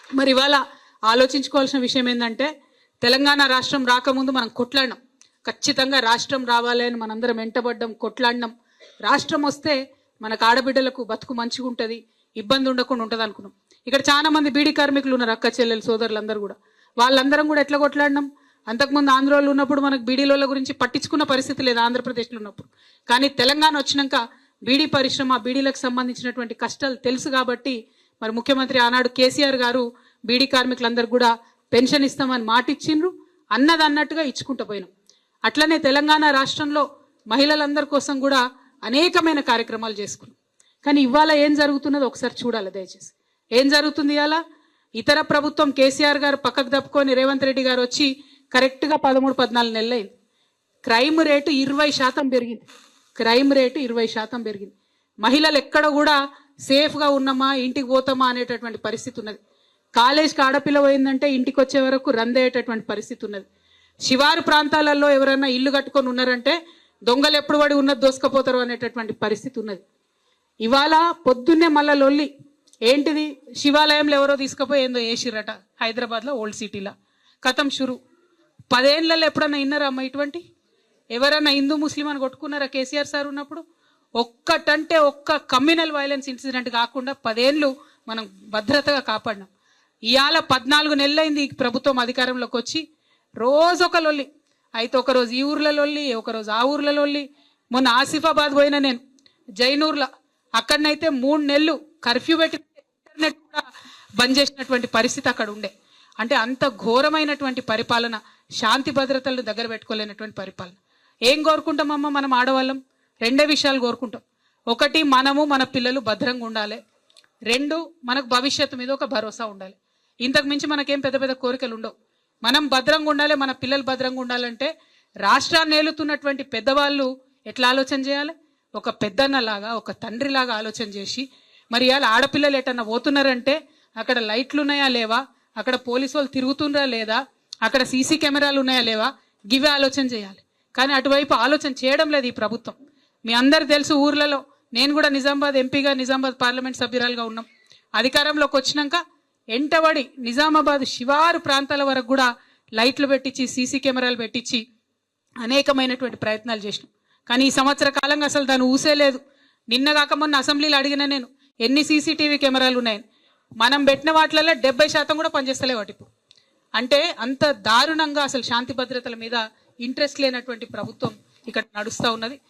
మరి ఇవాళ ఆలోచించుకోవాల్సిన విషయం ఏంటంటే తెలంగాణ రాష్ట్రం రాకముందు మనం కొట్లాడినాం. ఖచ్చితంగా రాష్ట్రం రావాలి అని మనందరం వెంటబడ్డం, కొట్లాడినాం. రాష్ట్రం వస్తే మనకు ఆడబిడ్డలకు బతుకు మంచిగా ఉంటుంది, ఇబ్బంది ఉండకుండా ఉంటుంది అనుకున్నాం. ఇక్కడ చాలా మంది బీడీ కార్మికులు ఉన్నారు, అక్క చెల్లెలు సోదరులందరూ కూడా. వాళ్ళందరం కూడా ఎట్లా కొట్లాడినాం? అంతకుముందు ఆంధ్రలో ఉన్నప్పుడు మనకు బీడీల గురించి పట్టించుకున్న పరిస్థితి లేదు, ఆంధ్రప్రదేశ్లో ఉన్నప్పుడు. కానీ తెలంగాణ వచ్చినాక బీడీ పరిశ్రమ, బీడీలకు సంబంధించినటువంటి కష్టాలు తెలుసు కాబట్టి మరి ముఖ్యమంత్రి ఆనాడు కేసీఆర్ గారు బీడీ కార్మికులందరూ కూడా పెన్షన్ ఇస్తామని మాట ఇచ్చిండ్రు. అన్నది అన్నట్టుగా ఇచ్చుకుంటూ పోయినాం. అట్లనే తెలంగాణ రాష్ట్రంలో మహిళలందరి కోసం కూడా అనేకమైన కార్యక్రమాలు చేసుకున్నాం. కానీ ఇవాళ ఏం జరుగుతున్నదో ఒకసారి చూడాలి దయచేసి. ఏం జరుగుతుంది ఇవాళ? ఇతర ప్రభుత్వం కేసీఆర్ గారు పక్కకు తప్పుకొని రేవంత్ రెడ్డి గారు వచ్చి కరెక్ట్గా 13-14 నెలలైంది. క్రైమ్ రేటు 20% పెరిగింది. క్రైమ్ రేటు 20% పెరిగింది. మహిళలు ఎక్కడ కూడా సేఫ్గా ఉన్నామా, ఇంటికి పోతామా అనేటటువంటి పరిస్థితి ఉన్నది. కాలేజ్కి ఆడపిల్ల పోయిందంటే ఇంటికి వచ్చే వరకు రందేటటువంటి పరిస్థితి ఉన్నది. శివారు ప్రాంతాలలో ఎవరైనా ఇల్లు కట్టుకొని ఉన్నారంటే దొంగలు ఎప్పుడు పడి ఉన్నది దోసుకపోతారు అనేటటువంటి పరిస్థితి ఉన్నది. ఇవాళ పొద్దున్నే మళ్ళా లొల్లి ఏంటిది? శివాలయంలో ఎవరో తీసుకుపోయి ఏందో వేసిరట హైదరాబాద్లో, ఓల్డ్ సిటీలో. కథం షురు. 10 ఏళ్లలో ఎప్పుడన్నా విన్నారా అమ్మ ఇటువంటి? ఎవరన్నా హిందూ ముస్లిం అని కొట్టుకున్నారా కేసీఆర్ సార్ ఉన్నప్పుడు? ఒక్కటంటే ఒక్క కమ్యూనల్ వైలెన్స్ ఇన్సిడెంట్ కాకుండా 10 ఏళ్ళు మనం భద్రతగా కాపాడినాం. ఇవాళ 14 నెలలైంది ఈ ప్రభుత్వం అధికారంలోకి వచ్చి. రోజు ఒక లొల్లి. అయితే ఒకరోజు ఈ ఊర్ల లొల్లి, ఒకరోజు ఆ ఊర్ల లొల్లి. మొన్న ఆసిఫాబాద్ పోయినా నేను, జైనూర్లో. అక్కడనైతే 3 నెలలు కర్ఫ్యూ పెట్టి ఇంటర్నెట్ కూడా బంద్ చేసినటువంటి పరిస్థితి అక్కడ ఉండే. అంటే అంత ఘోరమైనటువంటి పరిపాలన, శాంతి భద్రతలను దగ్గర పెట్టుకోలేనటువంటి పరిపాలన. ఏం కోరుకుంటామమ్మా మనం ఆడవాళ్ళం? 2 విషయాలు కోరుకుంటాం. ఒకటి, మనము మన పిల్లలు భద్రంగా ఉండాలి. 2, మనకు భవిష్యత్తు మీద ఒక భరోసా ఉండాలి. ఇంతకు మించి మనకేం పెద్ద పెద్ద కోరికలు ఉండవు. మనం భద్రంగా ఉండాలి, మన పిల్లలు భద్రంగా ఉండాలంటే రాష్ట్రాన్ని ఏలుతున్నటువంటి పెద్దవాళ్ళు ఎట్లా ఆలోచన చేయాలి? ఒక పెద్దన్నలాగా, ఒక తండ్రిలాగా ఆలోచన చేసి, మరి ఇవాళ ఆడపిల్లలు ఎటన్నా పోతున్నారంటే అక్కడ లైట్లు ఉన్నాయా లేవా, అక్కడ పోలీసు వాళ్ళు తిరుగుతున్నారా లేదా, అక్కడ సీసీ కెమెరాలు ఉన్నాయా లేవా, గివే ఆలోచన చేయాలి. కానీ అటువైపు ఆలోచన చేయడం లేదు ఈ ప్రభుత్వం. మీ అందరు తెలుసు, ఊర్లలో నేను కూడా నిజామాబాద్ ఎంపీగా, నిజామాబాద్ పార్లమెంట్ సభ్యురాలుగా ఉన్నాం. అధికారంలోకి వచ్చినాక ఎంటబడి నిజామాబాద్ శివారు ప్రాంతాల వరకు కూడా లైట్లు పెట్టించి, సీసీ కెమెరాలు పెట్టించి అనేకమైనటువంటి ప్రయత్నాలు చేసినాం. కానీ ఈ సంవత్సర కాలంగా అసలు దాన్ని ఊసే లేదు. నిన్న కాక మొన్న అసెంబ్లీలో అడిగిన నేను, ఎన్ని సీసీటీవీ కెమెరాలు ఉన్నాయని. మనం పెట్టిన వాటిలలో 70% కూడా పనిచేస్తలేవు వాటి. అంటే అంత దారుణంగా అసలు శాంతి భద్రతల మీద ఇంట్రెస్ట్ లేనటువంటి ప్రభుత్వం ఇక్కడ నడుస్తూ ఉన్నది.